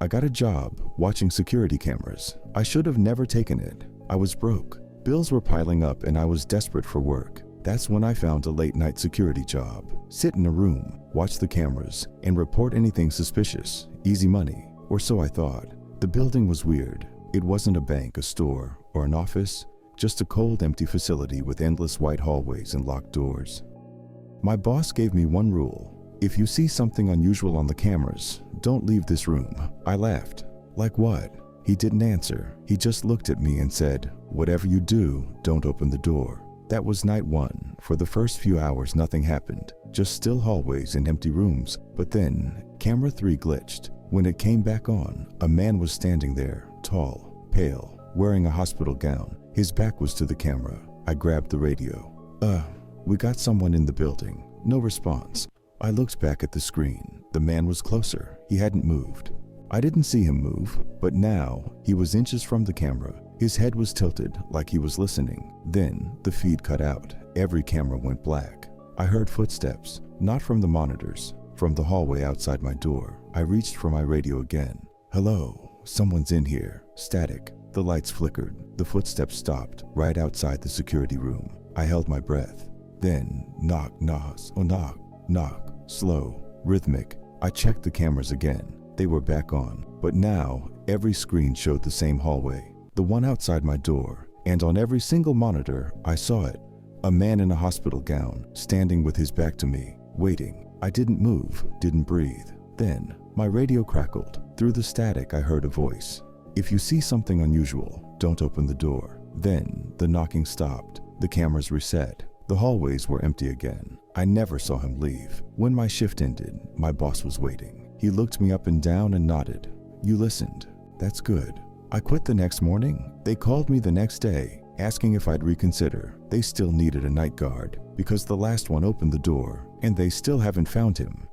I got a job watching security cameras. I should have never taken it. I was broke. Bills were piling up and I was desperate for work. That's when I found a late-night security job. Sit in a room, watch the cameras, and report anything suspicious. Easy money, or so I thought. The building was weird. It wasn't a bank, a store, or an office, just a cold, empty facility with endless white hallways and locked doors. My boss gave me one rule. If you see something unusual on the cameras, don't leave this room. I laughed. Like what? He didn't answer. He just looked at me and said, whatever you do, don't open the door. That was night one. For the first few hours, nothing happened. Just still hallways and empty rooms. But then, camera 3 glitched. When it came back on, a man was standing there, tall, pale, wearing a hospital gown. His back was to the camera. I grabbed the radio. We got someone in the building. No response. I looked back at the screen. The man was closer. He hadn't moved. I didn't see him move, but now he was inches from the camera. His head was tilted like he was listening. Then the feed cut out. Every camera went black. I heard footsteps, not from the monitors, from the hallway outside my door. I reached for my radio again. Hello, someone's in here. Static. The lights flickered. The footsteps stopped right outside the security room. I held my breath. Then knock, knock, slow, rhythmic. I checked the cameras again. They were back on, but now every screen showed the same hallway, the one outside my door, and on every single monitor I saw it. A man in a hospital gown, standing with his back to me, waiting. I didn't move, didn't breathe. Then my radio crackled. Through the static I heard a voice. If you see something unusual, don't open the door. Then the knocking stopped. The cameras reset. The hallways were empty again. I never saw him leave. When my shift ended, my boss was waiting. He looked me up and down and nodded. You listened. That's good. I quit the next morning. They called me the next day, asking if I'd reconsider. They still needed a night guard because the last one opened the door and they still haven't found him.